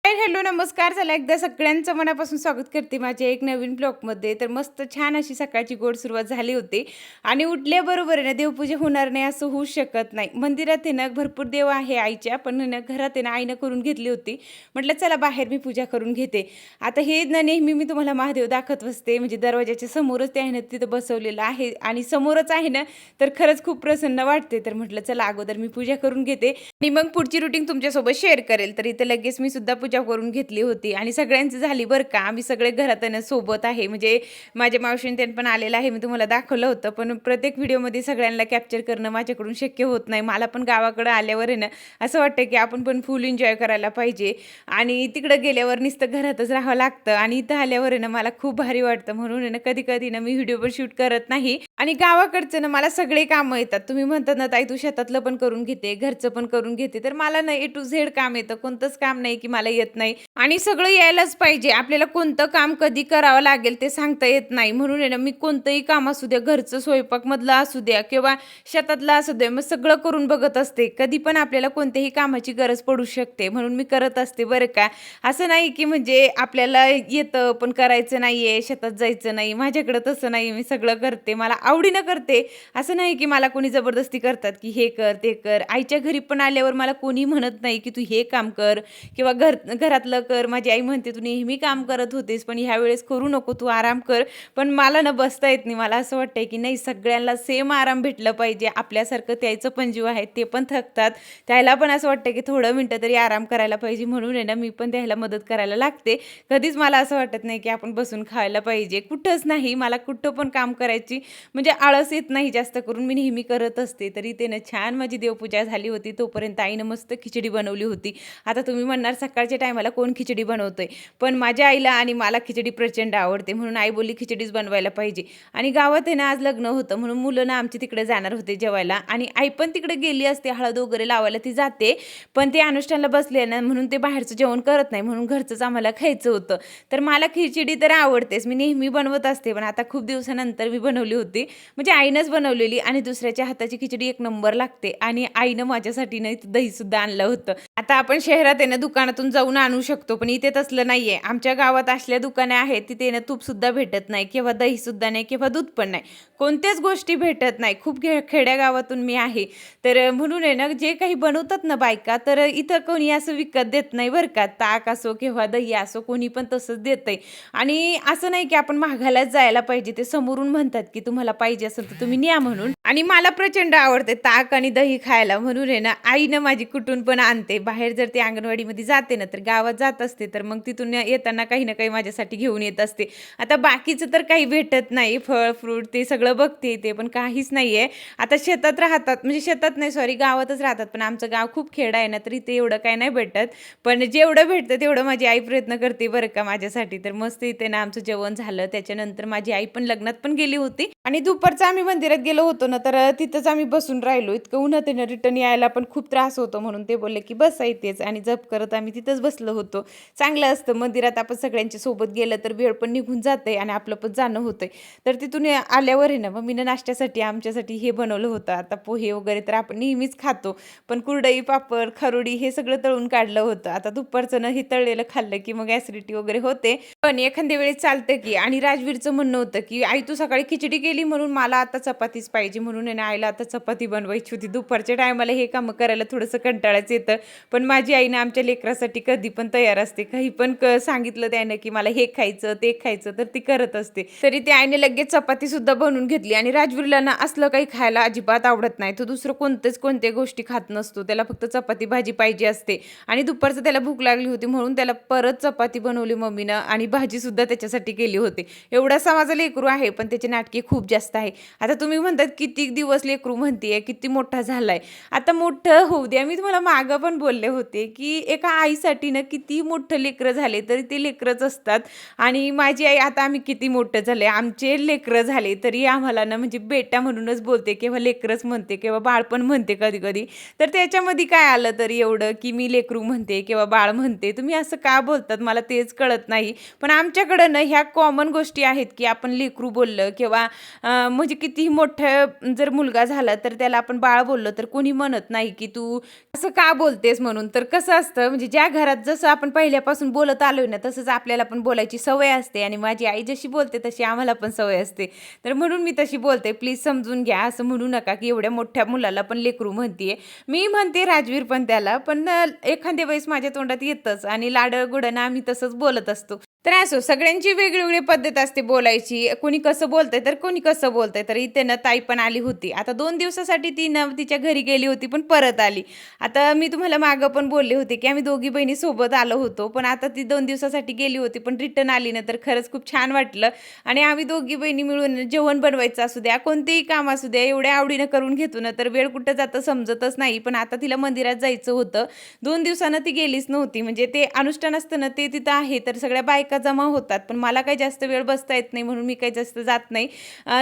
हाय, hello, नमस्कार. चला एकदा सगळ्यांचं मनापासून स्वागत करते माझ्या एक नवीन ब्लॉगमध्ये. तर मस्त छान अशी सकाळची गोड सुरुवात झाली होती आणि उठल्याबरोबर आहे ना देवपूजा होणार नाही असं होऊच शकत नाही. मंदिरात आहे ना भरपूर देव आहे आईच्या, पण आहे ना घरात आहे ना आईनं करून घेतली होती. म्हटलं चला बाहेर मी पूजा करून घेते. आता हे ना नेहमी मी तुम्हाला महादेव दाखवत असते, म्हणजे दरवाजाच्या समोरच ते आहे ना तिथं बसवलेलं आहे आणि समोरच आहे ना, तर खरंच खूप प्रसन्न वाटते. तर म्हटलं चला अगोदर मी पूजा करून घेते आणि मग पुढची रुटीन तुमच्यासोबत शेअर करेल. तर इथं लगेच मी सुद्धा पूजा करून घेतली होती आणि सगळ्यांची झाली बरं का. आम्ही सगळे घरात आहे ना सोबत आहे, म्हणजे माझ्या मावशीने त्यांनी पण आलेलं आहे, मी तुम्हाला दाखवलं होतं. पण प्रत्येक व्हिडिओमध्ये सगळ्यांना कॅप्चर करणं माझ्याकडून शक्य होत नाही. मला पण गावाकडं आल्यावर आहे ना असं वाटतं की आपण पण फुल एन्जॉय करायला पाहिजे आणि तिकडं गेल्यावर नुसतं घरातच राहावं लागतं आणि इथं आल्यावर आहे ना मला खूप भारी वाटतं. म्हणून आहे ना कधी कधी ना मी व्हिडिओ पण शूट करत नाही आणि गावाकडचं ना मला सगळे कामं येतात. तुम्ही म्हणतात ना ताई तू शेतातलं पण करून घेते, घरचं पण करून घेते, तर मला ना ए टू झेड काम येतं. कोणतंच काम नाही की मला येत नाही आणि सगळं यायलाच पाहिजे. आपल्याला कोणतं काम कधी करावं लागेल ते सांगता येत नाही. म्हणून आहे ना मी कोणतंही काम असू द्या, घरचं स्वयंपाकमधलं असू द्या किंवा शेतातलं असू द्या, मग सगळं करून बघत असते. कधी पण आपल्याला कोणत्याही कामाची गरज पडू शकते, म्हणून मी करत असते बरं का. असं नाही की म्हणजे आपल्याला येतं पण करायचं नाहीये, शेतात जायचं नाही. माझ्याकडं तसं नाही, मी सगळं करते, मला आवडीनं करते. असं नाही की मला कोणी जबरदस्ती करतात की हे कर ते कर. आईच्या घरी पण आल्यावर मला कोणी म्हणत नाही की तू हे काम कर किंवा घरातलं कर. माझी आई म्हणते तू नेहमी काम करत होतीस पण ह्या वेळेस करू नको, तू आराम कर. पण मला ना बसता येत नाही. मला असं वाटतंय की नाही, सगळ्यांना सेम आराम भेटलं पाहिजे. आपल्यासारखं त्याचं पण जीव आहे, ते पण थकतात. त्याला पण असं वाटतं की थोडं मिनटं तरी आराम करायला पाहिजे. म्हणून आहे ना मी पण त्याला मदत करायला लागते. कधीच मला असं वाटत नाही की आपण बसून खायला पाहिजे, कुठंच नाही. मला कुठं पण काम करायची म्हणजे आळस येत नाही जास्त करून, मी नेहमी करत असते. तरी ते ना छान माझी देवपूजा झाली होती. तोपर्यंत आईनं मस्त खिचडी बनवली होती. आता तुम्ही म्हणणार सकाळच्या टायमाला कोण खिचडी बनवतंय, पण माझ्या आईला आणि मला खिचडी प्रचंड आवडते, म्हणून आई बोलली खिचडीच बनवायला पाहिजे. आणि गावात आहे ना आज लग्न होतं, म्हणून मुलं ना आमची तिकडे जाणार होते जेवायला आणि आई पण तिकडे गेली असते, हळद वगैरे लावायला ती जाते. पण ते अनुष्ठानला बसले ना, म्हणून ते बाहेरचं जेवण करत नाही, म्हणून घरचंच आम्हाला खायचं होतं. तर मला खिचडी तर आवडतेच, मी नेहमी बनवत असते, पण आता खूप दिवसानंतर मी बनवली होती. म्हणजे आईनंच बनवलेली आणि दुसऱ्याच्या हाताची खिचडी एक नंबर लागते. आणि आईनं माझ्यासाठी ना दही सुद्धा आणलं होतं. आता आपण शहरात आहे ना दुकानातून जाऊन आणू शकतो, पण इथे तसलं नाहीये. आमच्या गावात असल्या दुकाने आहेत तिथे ना तूप सुद्धा भेटत नाही किंवा दही सुद्धा नाही किंवा दूध पण नाही, कोणत्याच गोष्टी भेटत नाही. खूप खेड्या गावातून मी आहे. तर म्हणून आहे ना जे काही बनवतात ना बायका, तर इथं कोणी असं विकत देत नाही बरं का. ताक असो किंवा दही असो, कोणी पण तसंच देतंय. आणि असं नाही की आपण महागायलाच जायला पाहिजे, ते समोरून म्हणतात की तुम्हाला पाहिजे असेल तर तुम्ही न्या म्हणून. आणि मला प्रचंड आवडते ताक आणि दही खायला, म्हणून आहे ना आईनं माझी कुठून पण आणते. बाहेर जर ती अंगणवाडीमध्ये जाते ना, तर गावात जात असते, तर मग तिथून येताना काही ना काही माझ्यासाठी घेऊन येत असते. आता बाकीचं तर काही भेटत नाही, फळ फ्रूट ते सगळं बघते ते, पण काहीच नाहीये. आता शेतात राहतात, म्हणजे शेतात नाही सॉरी गावातच राहतात, पण आमचं गाव खूप खेडं आहे ना, तर इथे एवढं काही नाही भेटत. पण जेवढं भेटतं तेवढं माझी आई प्रयत्न करते बरं का माझ्यासाठी. तर मस्त इथे ना आमचं जेवण झालं. त्याच्यानंतर माझी आई पण लग्नात पण गेली होती आणि दुपारचं आम्ही मंदिरात गेलो होतो ना, तर तिथंच आम्ही बसून राहिलो. इतकं उन्हात आहे ना रिटर्न यायला पण खूप त्रास होतो, म्हणून ते बोलले की बसा इथेच, आणि जप करत आम्ही तिथंच बसलो होतो. चांगलं असतं मंदिरात आपण सगळ्यांच्या सोबत गेलं तर वेळ पण निघून जाते आणि आपलं पण जाणं होतंय. तर तिथून आल्यावर आहे ना मम्मीनं नाश्त्यासाठी आमच्यासाठी हे बनवलं होतं. आता पोहे वगैरे तर आपण नेहमीच खातो, पण कुरडई, पापड, खरोडी हे सगळं तळून काढलं होतं. आता दुपारचं ना हे तळलेलं खाल्लं की मग ॲसिडिटी वगैरे होते, पण एखाद्या वेळेस चालतं की. आणि राजवीरचं म्हणणं होतं की आई तू सकाळी खिचडी केली म्हणून मला आता चपातीच पाहिजे, म्हणून आहे ना आईला आता चपाती बनवायची होती. दुपारच्या टायमाला हे कामं करायला थोडंसं कंटाळाच येतं, पण माझी आई ना आमच्या लेकरासाठी कधी पण तयार असते. काही पण सांगितलं त्यानं की मला हे खायचं ते खायचं, तर ती करत असते. तरी ती आईने लगेच चपाती सुद्धा बनवून घेतली. आणि राजवीरला ना असलं काही खायला अजिबात आवडत नाही, तो दुसरं कोणत्या गोष्टी खात नसतो, त्याला फक्त चपाती भाजी पाहिजे असते. आणि दुपारचं त्याला भूक लागली होती, म्हणून त्याला परत चपाती बनवली मम्मीनं आणि भाजी सुद्धा त्याच्यासाठी केली होती. एवढासा माझा लेकरू आहे, पण त्याचे नाटके खूप जास्त आहे. आता तुम्ही म्हणतात किती दिवस लेकरू म्हणतेय, किती मोठा झालाय. आता मोठं होऊ द्या. मी तुम्हाला मागं पण बोलले होते की एका आईसाठी ना किती मोठं लेकरं झाले तरी ते लेकरच असतात. आणि माझी आई, आता आम्ही किती मोठं झाले, आमचे लेकरं झाले तरी आम्हाला ना म्हणजे बेटा म्हणूनच बोलते किंवा लेकरच म्हणते किंवा बाळ पण म्हणते कधी कधी. तर त्याच्यामध्ये काय आलं तरी एवढं की मी लेकरू म्हणते किंवा बाळ म्हणते, तुम्ही असं का बोलतात मला तेच कळत नाही. पण आमच्याकडं ना ह्या कॉमन गोष्टी आहेत की आपण लेकरू बोललं किंवा म्हणजे कितीही मोठं जर मुलगा झाला तर त्याला आपण बाळ बोललो तर कोणी म्हणत नाही की तू असं का बोलतेस, म्हणून. तर कसं असतं म्हणजे ज्या घरात जसं आपण पहिल्यापासून बोलत आलोय ना, तसंच आपल्याला पण बोलायची सवय असते आणि माझी आई जशी बोलते तशी आम्हाला पण सवय असते. तर म्हणून मी तशी बोलते. प्लीज समजून घ्या. असं म्हणू नका, की एवढ्या मोठ्या मुलाला पण लेकरू म्हणतीये. मी म्हणते राजवीर पण त्याला, पण एखाद्या वेळेस माझ्या तोंडात येतंच आणि लाडागोडानं आम्ही तसंच बोलत असतो. तर असो सगळ्यांची वेगळी पद्धत असते बोलायची. कोणी कसं बोलतंय, तर कोणी कसं बोलतंय. तर इथे ना ताई पण आली होती. आता 2 दिवसासाठी ती ना तिच्या घरी गेली होती, पण परत आली. आता मी तुम्हाला मागं पण बोलले होते, की आम्ही दोघी बहिणी सोबत आलो होतो. पण आता ती 2 दिवसासाठी गेली होती, पण रिटर्न आली ना, तर खरंच खूप छान वाटलं. आणि आम्ही दोघी बहिणी मिळून जेवण बनवायचं असू द्या, कोणतेही काम असू द्या, एवढ्या आवडीनं करून घेतो ना, तर वेळ कुठं जातं समजतच नाही. पण आता तिला मंदिरात जायचं होतं. 2 दिवसानं ती गेलीच नव्हती. म्हणजे ते अनुष्ठान असतं ना, ते तिथं आहे. तर सगळ्या बायका जमा होतात. पण मला काही जास्त वेळ बसता येत नाही, म्हणून मी काही जास्त जात नाही.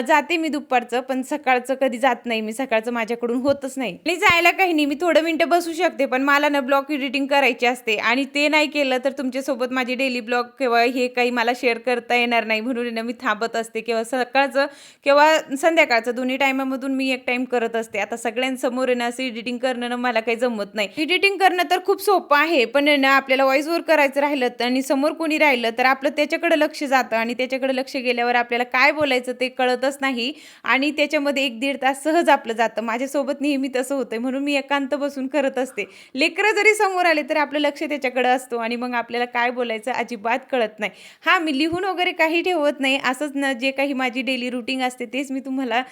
जाते मी दुपारचं, पण सकाळचं कधी जात नाही मी. सकाळचं माझ्याकडून होतच नाही. आणि जायला काही नाही, मी थोडं मिनिटं बसू शकते, पण मला ना ब्लॉग एडिटिंग करायची असते आणि ते नाही केलं तर तुमच्यासोबत माझी डेली ब्लॉग किंवा हे काही मला शेअर करता येणार नाही. म्हणून ना मी थांबत असते. किंवा सकाळचं किंवा संध्याकाळचं दोन्ही टाईमामधून मी एक टाईम करत असते. आता सगळ्यांसमोर आहे ना असं एडिटिंग करणं ना मला काही जमत नाही. एडिटिंग करणं तर खूप सोपं आहे, पण आहे ना आपल्याला व्हॉईस ओव्हर करायचं राहिलं आणि समोर कोणी राहिलं तर आपलं त्याच्याकडे लक्ष जातं आणि त्याच्याकडे लक्ष गेल्यावर आपल्याला काय बोलायचं ते कळतच नाही आणि त्याच्यामध्ये 1-1.5 तास सहज आपलं जातं. माझ्यासोबत नेहमी तसं होतंय, म्हणून मी एकांत बसून करत असते. लेकरं जरी समोर आले तर आपलं लक्ष त्याच्याकडे असतो आणि मग आपल्याला काय बोलायचं अजिबात कळत नाही. हां, मी लिहून वगैरे काही ठेवत नाही. असंच ना जे काही माझी डेली रुटीन असते तेच मी तुम्हाला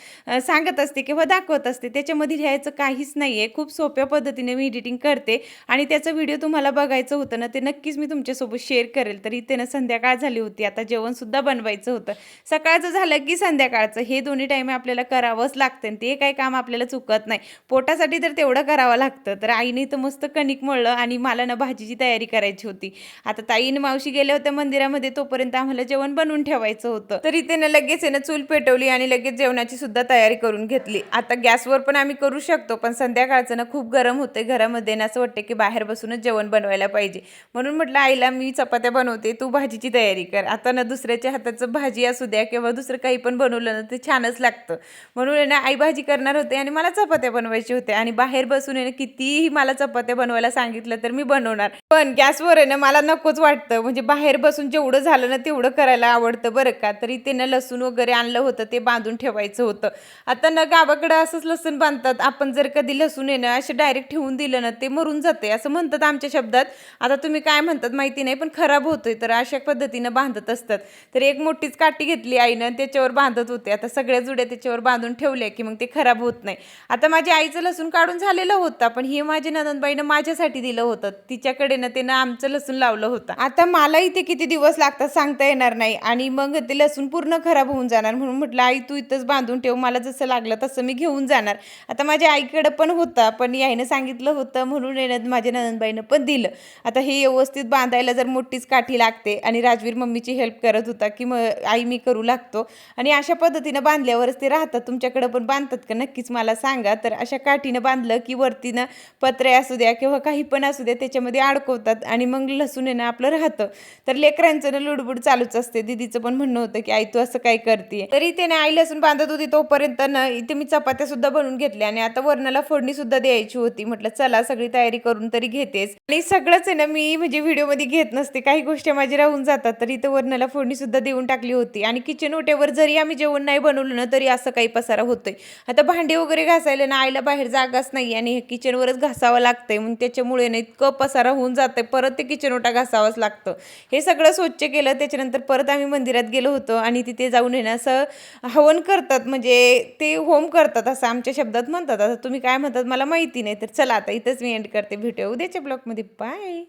सांगत असते किंवा दाखवत असते. त्याच्यामध्ये लिहायचं काहीच नाहीये. खूप सोप्या पद्धतीने मी एडिटिंग करते आणि त्याचा व्हिडिओ तुम्हाला बघायचं होतं ना, ते नक्कीच मी तुमच्यासोबत शेअर करेल. तर इथे ना संध्याकाळ झाली होती. आता जेवणसुद्धा बनवायचं होतं. सकाळचं झालं की संध्याकाळचं हे दोन्ही टाईम आपल्याला करावंच लागतं आणि ते काही काम आपल्याला चुकत नाही. पोटासाठी तर तेवढं करावं लागतं. तर आईने तर मस्त कणिक मळलं आणि मला ना भाजीची तयारी करायची होती. आता ताई आणि मावशी गेल्या होत्या मंदिरामध्ये, तोपर्यंत आम्हाला जेवण बनवून ठेवायचं होतं. तर इथे ना लगेच आहे ना चूल पेटवली आणि लगेच जेवणाची सुद्धा तयारी करून घेतली. आता गॅसवर पण आम्ही करू शकतो, पण संध्याकाळचं ना खूप गरम होते घरामध्ये ना, असं वाटतं की बाहेर बसूनच जेवण बनवायला पाहिजे. म्हणून म्हटलं आईला मी चपात्या बनवते, तू भाजीची तयारी कर. आता ना दुसऱ्याच्या हाताचं भाजी असू द्या किंवा दुसरं काही पण बनवलं ना ते छानच लागतं. म्हणून आहे ना आई भाजी करणार होते आणि मला चपात्या बनवायच्या होत्या आणि बाहेर बसून आहे ना कितीही मला चपात्या बनवायला सांगितलं तर मी बनवणार. पण गॅसवर आहे ना मला नकोच वाटतं. म्हणजे बाहेर बसून जेवढं झालं ना तेवढं करायला आवडतं बरं का. तरी ते ना लसूण वगैरे आणलं होतं, ते बांधून ठेवायचं होतं. आता ना गावाकडं असंच लसूण बांधतात. आपण जर कधी लसूण आहे ना असं डायरेक्ट ठेवून दिलं ना ते मरून जाते असं म्हणतात आमच्या शब्दात. आता तुम्ही काय म्हणतात माहिती नाही, पण खराब होतोय. तर अशा पद्धतीनं बांधत असतात. तर एक मोठीच काठी घेतली आईनं, त्याच्यावर बांधत होते. आता सगळ्या जुड्या त्याच्यावर बांधून ठेवल्या की मग ते खराब होत नाही. आता माझ्या आईचं लसूण काढून झालेलं होतं, पण हे माझ्या नणंदबाईनं माझ्यासाठी दिलं होतं. तिच्याकडे ना त्यानं आमचं लसूण लावलं होतं. आता मला इथे किती दिवस लागतात सांगता येणार नाही आणि मग ते लसूण पूर्ण खराब होऊन जाणार. म्हणून म्हटलं आई तू इथंच बांधून ठेव, मला जसं लागलं तसं मी घेऊन जाणार. आता माझ्या आईकडं पण होता, पण याईनं सांगितलं होतं म्हणून माझ्या नणंदबाईनं पण दिलं. आता हे व्यवस्थित बांधायला जर मोठीच काठी लागते आणि राजवीर मम्मीची हेल्प करत होता की मग आई मी करू लागतो आणि अशा पद्धतीनं बांधल्यावरच ते राहतात. तुमच्याकडे पण बांधतात का नक्कीच मला सांगा. तर अशा काठीनं बांधलं की वरतीनं पत्रे असू द्या किंवा काही पण असू द्या त्याच्यामध्ये अडकवतात आणि मग लसूण आहे ना आपलं राहतं. तर लेकरांचं ना लुडबुड चालूच असते. दीदीचं पण म्हणणं होतं की आई तू असं काय करते. तरी त्याने आई लसूण बांधत होती तोपर्यंत ना इथे मी चपात्या सुद्धा बनवून घेतल्या आणि आता वरणाला फोडणी सुद्धा द्यायची होती. म्हटलं चला सगळी तयारी करून तरी घेतेच आणि सगळंच आहे ना मी म्हणजे व्हिडिओमध्ये घेत नसते, काही गोष्टी माझी राहून जातात. तर इथं वरणाला फोडणी सुद्धा देऊन टाकली होती आणि किचन ओट्यावर जरी आम्ही जेवण नाही बनवलं ना तरी असं काही पसारा होतोय. आता भांडी वगैरे घासायला ना आईला बाहेर जागाच नाही आणि किचनवरच घासावं लागतंय. मग त्याच्यामुळे ना इतकं पसारा होऊन जातंय, परत ते किचन ओटा घासावंच लागतं. हे सगळं स्वच्छ केलं. त्याच्यानंतर परत आम्ही मंदिरात गेलो होतो आणि तिथे जाऊन आहे ना असं हवन करतात, म्हणजे ते होम करतात असं आमच्या शब्दात म्हणतात. आता तुम्ही काय म्हणतात मला माहिती नाही. तर चला आता इथंच मी एंड करते. भेटूया उद्याच्या ब्लॉगमध्ये. बाय.